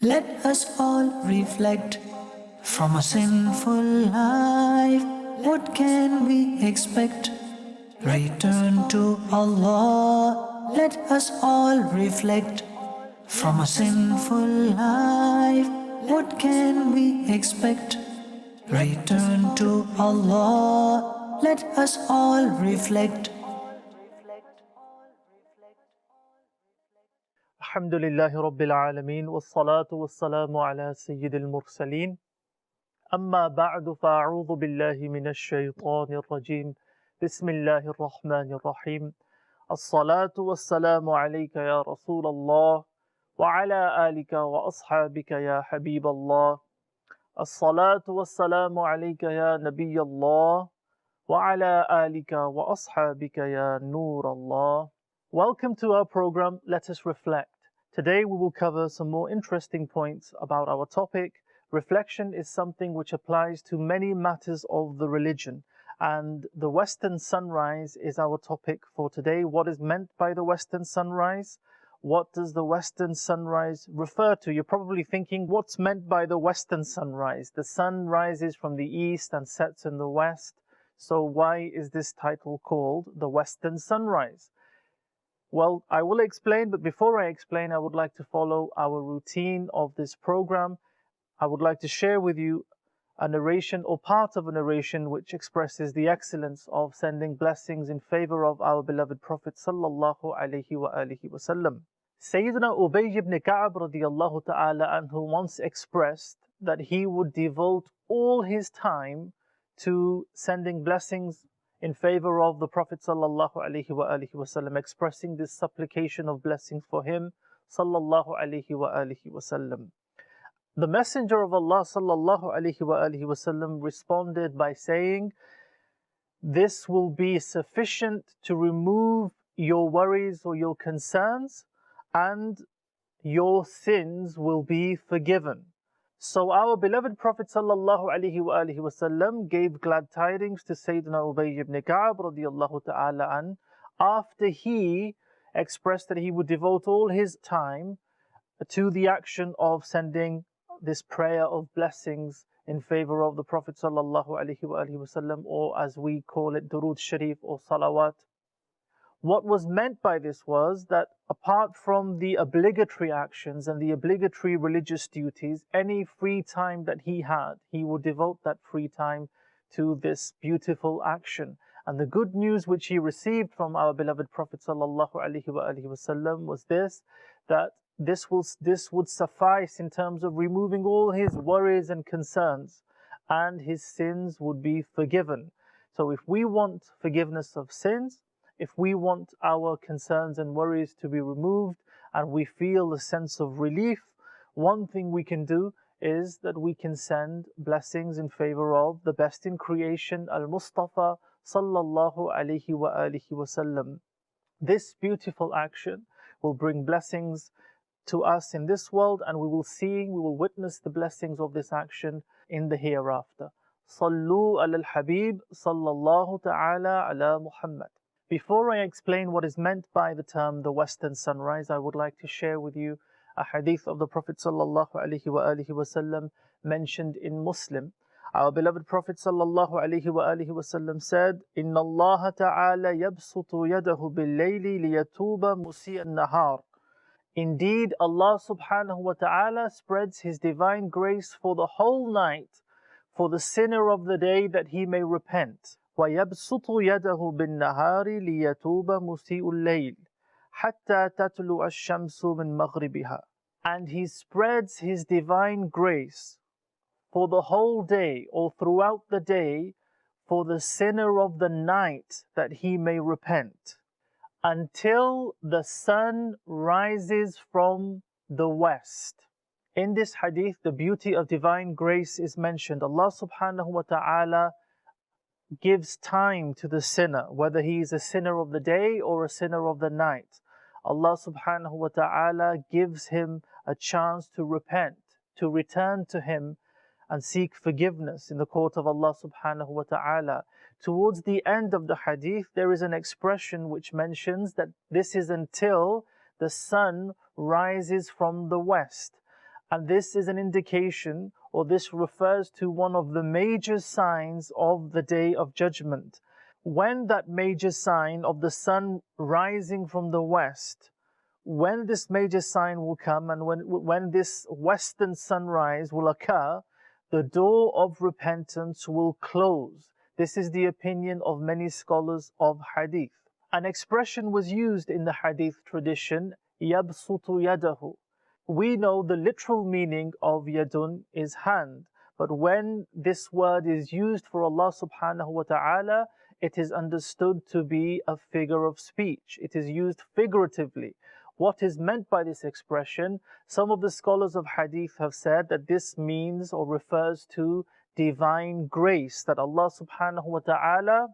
Let us all reflect from a sinful life. What can we expect? Return to Allah. Let us all reflect from a sinful life. What can we expect? Return to Allah. Let us all reflect. الحمد لله رب العالمين والصلاة والسلام على سيد المرسلين أما بعد فأعوذ بالله من الشيطان الرجيم بسم الله الرحمن الرحيم الصلاة والسلام عليك يا رسول الله وعلى آلك وأصحابك يا حبيب الله الصلاة والسلام عليك يا نبي الله وعلى آلك وأصحابك يا نور الله. Welcome to our program, Let Us Reflect. Today we will cover some more interesting points about our topic. Reflection is something which applies to many matters of the religion, and the Western sunrise is our topic for today. What is meant by the Western sunrise? What does the Western sunrise refer to? You're probably thinking, what's meant by the Western sunrise? The sun rises from the east and sets in the west. So why is this title called the Western sunrise? Well, I will explain, but before I explain, I would like to follow our routine of this program. I would like to share with you a narration or part of a narration which expresses the excellence of sending blessings in favor of our beloved Prophet sallallahu alaihi wasallam. Sayyidina Ubay ibn Ka'ab radiyallahu ta'ala anhu once expressed that he would devote all his time to sending blessings in favor of the Prophet sallallahu alaihi wasallam, expressing this supplication of blessings for him sallallahu alaihi wasallam. The Messenger of Allah sallallahu alaihi wasallam responded by saying, "This will be sufficient to remove your worries or your concerns, and your sins will be forgiven." So our beloved Prophet sallallahu alaihi wasallam gave glad tidings to Sayyidina Ubay ibn Ka'ab radiyallahu ta'ala an, after he expressed that he would devote all his time to the action of sending this prayer of blessings in favor of the Prophet sallallahu alaihi wasallam, or as we call it, Durood Sharif or Salawat. What was meant by this was that apart from the obligatory actions and the obligatory religious duties, any free time that he had, he would devote that free time to this beautiful action. And the good news which he received from our beloved Prophet sallallahu alaihi wasallam was this, that this would suffice in terms of removing all his worries and concerns, and his sins would be forgiven. So if we want forgiveness of sins, if we want our concerns and worries to be removed, and we feel a sense of relief, one thing we can do is that we can send blessings in favor of the best in creation, Al-Mustafa sallallahu alaihi wasallam. This beautiful action will bring blessings to us in this world, and we will witness the blessings of this action in the hereafter. Sallu ala al-Habib sallallahu ta'ala ala Muhammad. Before I explain what is meant by the term the Western sunrise, I would like to share with you a hadith of the Prophet sallallahu alaihi wasallam mentioned in Muslim. Our beloved Prophet sallallahu alaihi wasallam said, "Inna Allah ta'ala yabsutu yadahu bil-layli liyatuba musi'a an-nahar." Indeed, Allah subhanahu wa ta'ala spreads His divine grace for the whole night for the sinner of the day that he may repent. وَيَبْسُطُ يَدَهُ بِالنَّهَارِ لِيَتُوبَ مُسِيءُ اللَّيْلِ حَتَّى تَطْلُعَ الشَّمْسُ مِنْ مَغْرِبِهَا. And He spreads His divine grace for the whole day or throughout the day for the sinner of the night that he may repent, until the sun rises from the west. In this hadith, the beauty of divine grace is mentioned. Allah subhanahu wa ta'ala gives time to the sinner, whether he is a sinner of the day or a sinner of the night. Allah subhanahu wa ta'ala gives him a chance to repent, to return to Him and seek forgiveness in the court of Allah subhanahu wa ta'ala. Towards the end of the hadith, there is an expression which mentions that this is until the sun rises from the west. And this is an indication, or this refers to one of the major signs of the Day of Judgment. When that major sign of the sun rising from the west, when this major sign will come, and when this western sunrise will occur, the door of repentance will close. This is the opinion of many scholars of hadith. An expression was used in the hadith tradition, يَبْسُطُ يَدَهُ. We know the literal meaning of yadun is hand, but when this word is used for Allah subhanahu wa ta'ala, it is understood to be a figure of speech. It is used figuratively. What is meant by this expression? Some of the scholars of hadith have said that this means or refers to divine grace, that Allah subhanahu wa ta'ala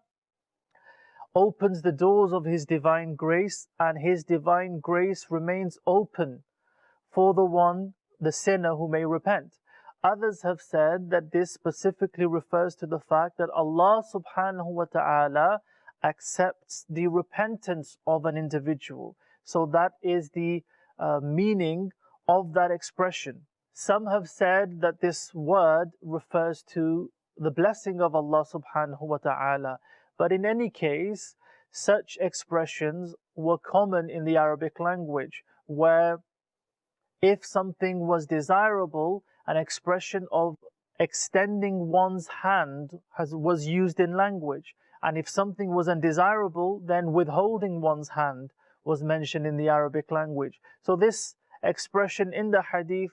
opens the doors of His divine grace, and His divine grace remains open for the sinner who may repent. Others have said that this specifically refers to the fact that Allah subhanahu wa ta'ala accepts the repentance of an individual. So that is the meaning of that expression. Some have said that this word refers to the blessing of Allah subhanahu wa ta'ala. But in any case, such expressions were common in the Arabic language, where if something was desirable, an expression of extending one's hand was used in language. And if something was undesirable, then withholding one's hand was mentioned in the Arabic language. So this expression in the hadith,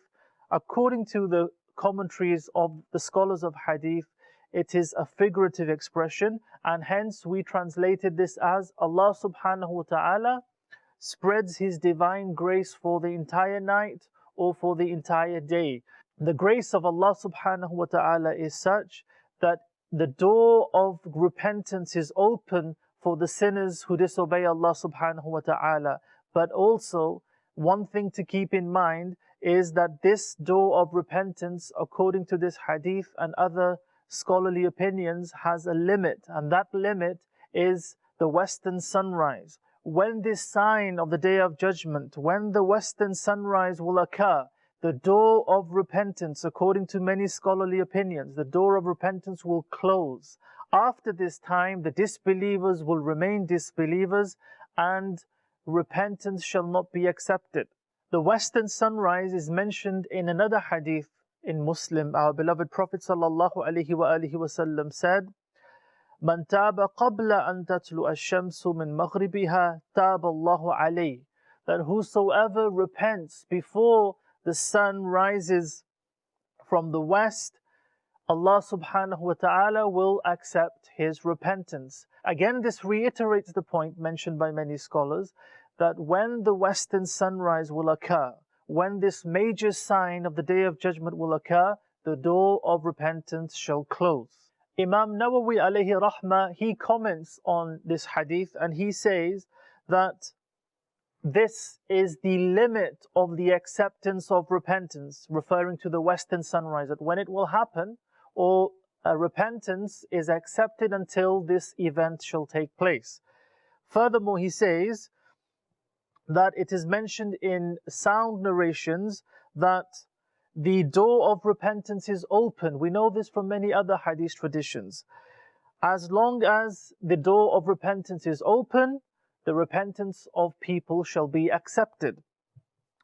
according to the commentaries of the scholars of hadith, it is a figurative expression, and hence we translated this as Allah subhanahu wa ta'ala spreads His divine grace for the entire night or for the entire day. The grace of Allah subhanahu wa ta'ala is such that the door of repentance is open for the sinners who disobey Allah subhanahu wa ta'ala. But also, one thing to keep in mind is that this door of repentance, according to this hadith and other scholarly opinions, has a limit, and that limit is the western sunrise. When this sign of the Day of Judgment, when the western sunrise will occur, the door of repentance, according to many scholarly opinions, the door of repentance will close. After this time, the disbelievers will remain disbelievers, and repentance shall not be accepted. The western sunrise is mentioned in another hadith in Muslim. Our beloved Prophet sallallahu alaihi wasallam said, "Man taba qabla an tatlu ash-shamsu min maghribiha taba Allahu alayh." That whosoever repents before the sun rises from the west, Allah subhanahu wa ta'ala will accept his repentance. Again, this reiterates the point mentioned by many scholars, that when the western sunrise will occur, when this major sign of the Day of Judgment will occur, the door of repentance shall close. Imam Nawawi alayhi rahmah, he comments on this hadith and he says that this is the limit of the acceptance of repentance, referring to the western sunrise, that when it will happen, or repentance is accepted until this event shall take place. Furthermore, he says that it is mentioned in sound narrations that the door of repentance is open. We know this from many other hadith traditions. As long as the door of repentance is open, the repentance of people shall be accepted.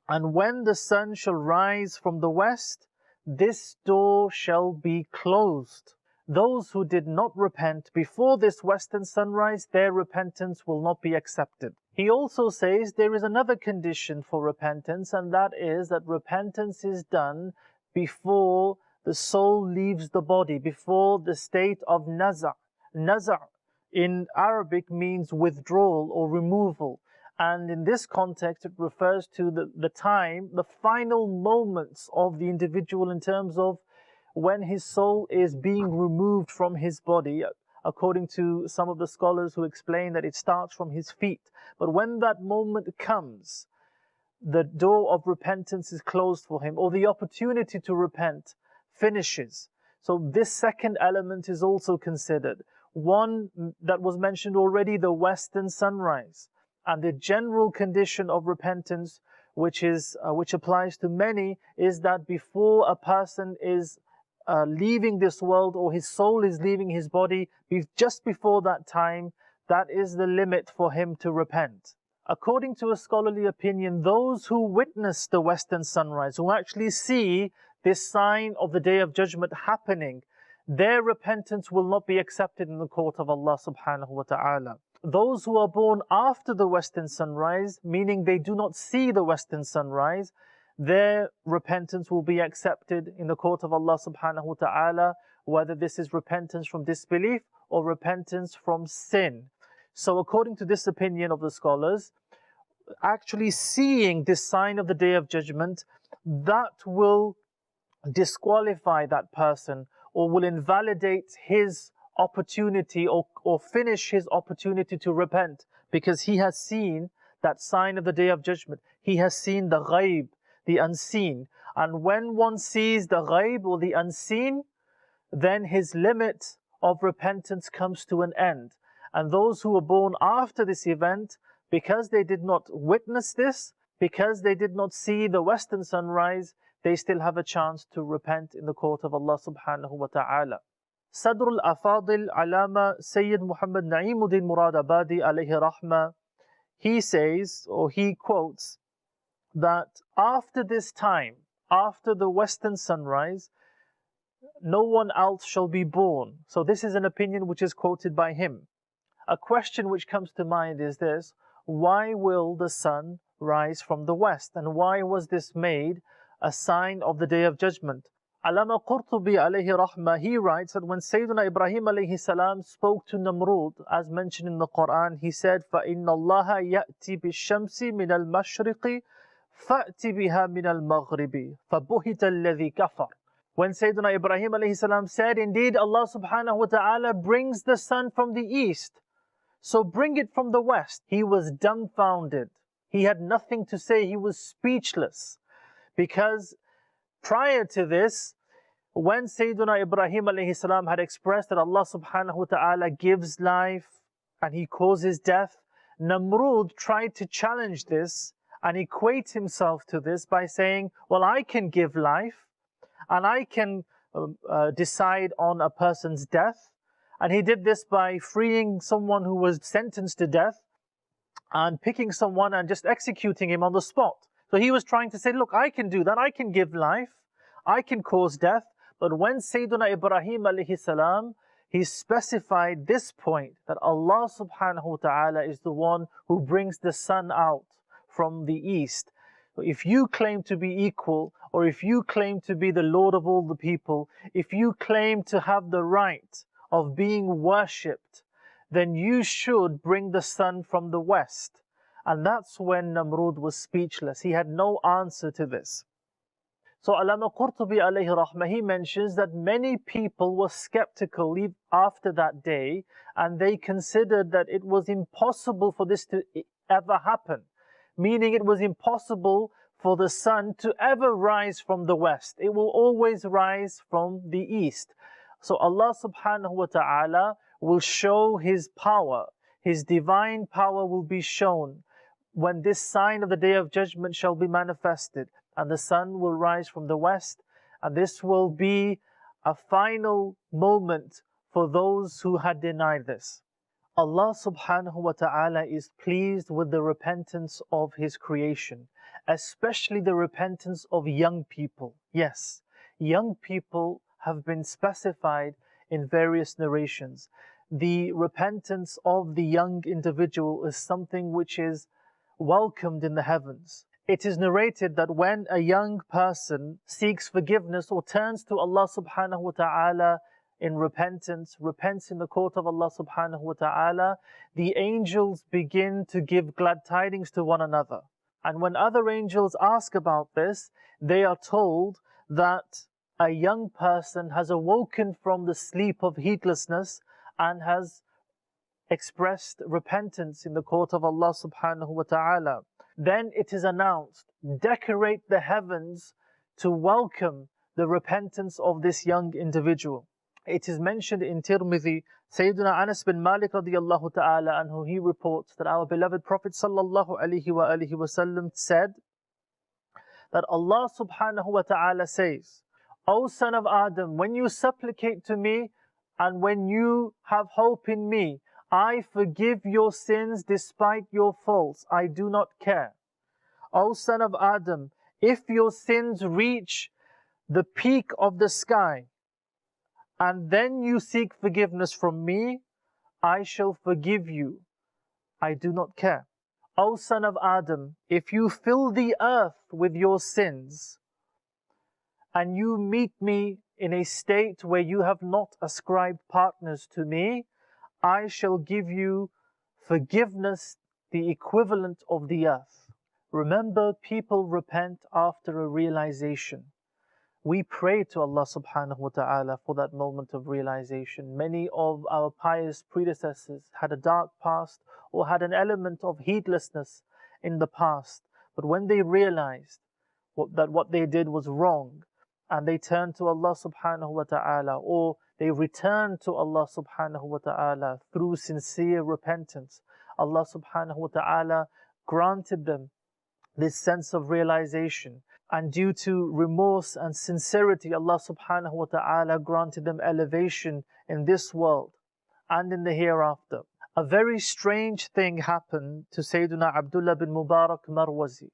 And when the sun shall rise from the west, this door shall be closed. Those who did not repent before this western sunrise, their repentance will not be accepted. He also says there is another condition for repentance, and that is that repentance is done before the soul leaves the body, before the state of naza'. Naza' in Arabic means withdrawal or removal. And in this context, it refers to the time, the final moments of the individual in terms of when his soul is being removed from his body, according to some of the scholars who explain that it starts from his feet. But when that moment comes, the door of repentance is closed for him, or the opportunity to repent finishes. So this second element is also considered. One that was mentioned already, the western sunrise. And the general condition of repentance which applies to many, is that before a person is leaving this world, or his soul is leaving his body, just before that time, that is the limit for him to repent. According to a scholarly opinion, those who witness the western sunrise, who actually see this sign of the Day of Judgment happening, their repentance will not be accepted in the court of Allah subhanahu wa ta'ala. Those who are born after the western sunrise, meaning they do not see the western sunrise, their repentance will be accepted in the court of Allah subhanahu wa ta'ala, whether this is repentance from disbelief or repentance from sin. So according to this opinion of the scholars, actually seeing this sign of the Day of Judgment, that will disqualify that person, or will invalidate his opportunity, or finish his opportunity to repent, because he has seen that sign of the Day of Judgment. He has seen the ghaib, the unseen. And when one sees the ghaib, or the unseen, then his limit of repentance comes to an end. And those who were born after this event, because they did not witness this, because they did not see the western sunrise, they still have a chance to repent in the court of Allah subhanahu wa ta'ala. Sadr al-Afadil Alama Sayyid Muhammad Na'imuddin Muradabadi alayhi rahma, he says, or he quotes, that after this time, after the western sunrise, no one else shall be born. So this is an opinion which is quoted by him. A question which comes to mind is this: why will the sun rise from the west? And why was this made a sign of the Day of Judgment? Alama Qurtubi alayhi rahmah, he writes that when Sayyidina Ibrahim alayhi salam spoke to Namrud, as mentioned in the Quran, he said, فَإِنَّ اللَّهَ يَأْتِي بِالشَّمْسِ مِنَ الْمَشْرِقِ فَأْتِ بِهَا مِنَ الْمَغْرِبِ فَبُهِتَ الَّذِي كَفَرَ. When Sayyidina Ibrahim alayhi salam said, indeed Allah subhanahu wa ta'ala brings the sun from the east, so bring it from the west, he was dumbfounded. He had nothing to say, he was speechless. Because prior to this, when Sayyidina Ibrahim alayhi salam had expressed that Allah subhanahu wa ta'ala gives life and he causes death, Namrud tried to challenge this and equate himself to this by saying, well, I can give life and I can decide on a person's death. And he did this by freeing someone who was sentenced to death and picking someone and just executing him on the spot. So he was trying to say, look, I can do that, I can give life, I can cause death. But when Sayyidina Ibrahim alayhi salam, he specified this point, that Allah subhanahu wa ta'ala is the one who brings the sun out from the east. If you claim to be equal, or if you claim to be the Lord of all the people, if you claim to have the right of being worshipped, then you should bring the sun from the west. And that's when Namrud was speechless. He had no answer to this. So Alama Qurtubi alayhi rahmah, he mentions that many people were skeptical after that day, and they considered that it was impossible for this to ever happen. Meaning it was impossible for the sun to ever rise from the west. It will always rise from the east. So Allah subhanahu wa ta'ala will show His power. His divine power will be shown when this sign of the Day of Judgment shall be manifested, and the sun will rise from the west, and this will be a final moment for those who had denied this. Allah subhanahu wa ta'ala is pleased with the repentance of His creation, especially the repentance of young people. Yes, young people have been specified in various narrations. The repentance of the young individual is something which is welcomed in the heavens. It is narrated that when a young person seeks forgiveness or turns to Allah subhanahu wa ta'ala in repentance, repents in the court of Allah subhanahu wa ta'ala, the angels begin to give glad tidings to one another. And when other angels ask about this, they are told that a young person has awoken from the sleep of heedlessness and has expressed repentance in the court of Allah subhanahu wa ta'ala. Then it is announced, decorate the heavens to welcome the repentance of this young individual. It is mentioned in Tirmidhi, Sayyidina Anas bin Malik radiyallahu ta'ala anhu, he reports that our beloved Prophet sallallahu alaihi wa sallam said that Allah subhanahu wa ta'ala says, O son of Adam, when you supplicate to me and when you have hope in me, I forgive your sins despite your faults. I do not care. O son of Adam, if your sins reach the peak of the sky and then you seek forgiveness from me, I shall forgive you. I do not care. O son of Adam, if you fill the earth with your sins and you meet me in a state where you have not ascribed partners to me, I shall give you forgiveness, the equivalent of the earth. Remember, people repent after a realization. We pray to Allah subhanahu wa ta'ala for that moment of realization. Many of our pious predecessors had a dark past or had an element of heedlessness in the past. But when they realized that what they did was wrong, and they turned to Allah subhanahu wa ta'ala, or they returned to Allah subhanahu wa ta'ala through sincere repentance, Allah subhanahu wa ta'ala granted them this sense of realization. And due to remorse and sincerity, Allah subhanahu wa ta'ala granted them elevation in this world and in the hereafter. A very strange thing happened to Sayyidina Abdullah bin Mubarak Marwazi.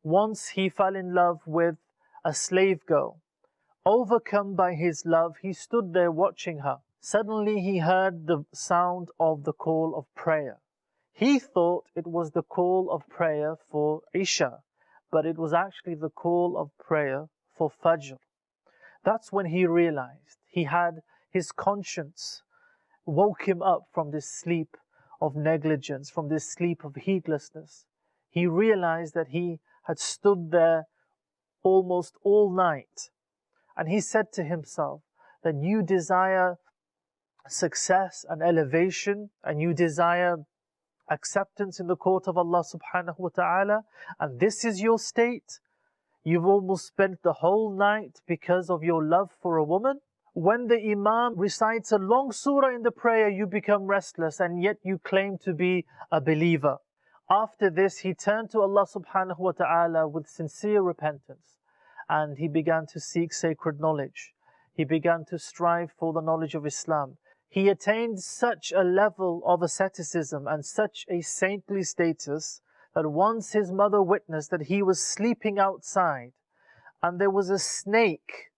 Once he fell in love with a slave girl. Overcome by his love, he stood there watching her. Suddenly he heard the sound of the call of prayer. He thought it was the call of prayer for Isha, but it was actually the call of prayer for Fajr. That's when he realized he had his conscience woke him up from this sleep of negligence, from this sleep of heedlessness. He realized that he had stood there almost all night, and he said to himself that you desire success and elevation, and you desire acceptance in the court of Allah subhanahu wa ta'ala, and this is your state. You've almost spent the whole night because of your love for a woman. When the Imam recites a long surah in the prayer, you become restless, and yet you claim to be a believer. After this, he turned to Allah subhanahu wa ta'ala with sincere repentance, and he began to seek sacred knowledge. He began to strive for the knowledge of Islam. He attained such a level of asceticism and such a saintly status that once his mother witnessed that he was sleeping outside and there was a snake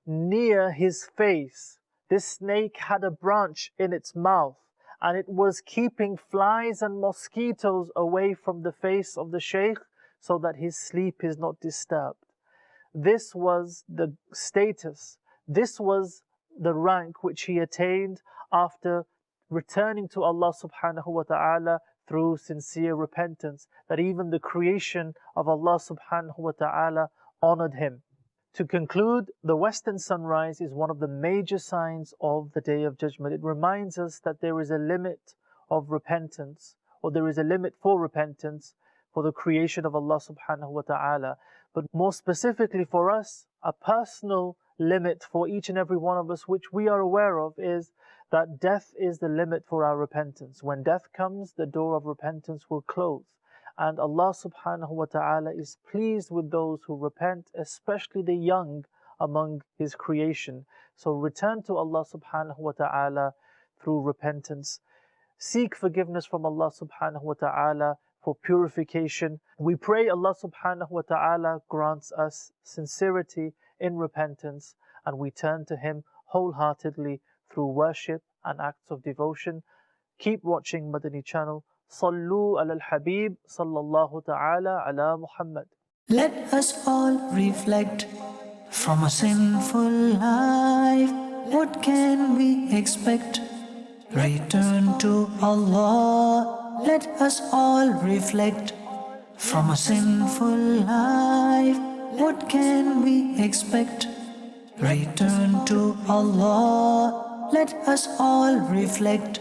near his face. This snake had a branch in its mouth and it was keeping flies and mosquitoes away from the face of the Shaykh so that his sleep is not disturbed. This was the status, this was the rank which he attained after returning to Allah subhanahu wa ta'ala through sincere repentance, that even the creation of Allah subhanahu wa ta'ala honored him. To conclude, the western sunrise is one of the major signs of the Day of Judgment. It reminds us that there is a limit of repentance, or there is a limit for repentance for the creation of Allah subhanahu wa ta'ala. But more specifically for us, a personal limit for each and every one of us, which we are aware of, is that death is the limit for our repentance. When death comes, the door of repentance will close. And Allah subhanahu wa ta'ala is pleased with those who repent, especially the young among His creation. So return to Allah subhanahu wa ta'ala through repentance. Seek forgiveness from Allah subhanahu wa ta'ala for purification. We pray Allah subhanahu wa ta'ala grants us sincerity in repentance, and we turn to Him wholeheartedly through worship and acts of devotion. Keep watching Madani Channel. Sallu ala al-Habib sallallahu ta'ala ala Muhammad. Let us all reflect from a sinful life. What can we expect? Return to Allah. Let us all reflect from a sinful life. What can we expect? Return to Allah. Let us all reflect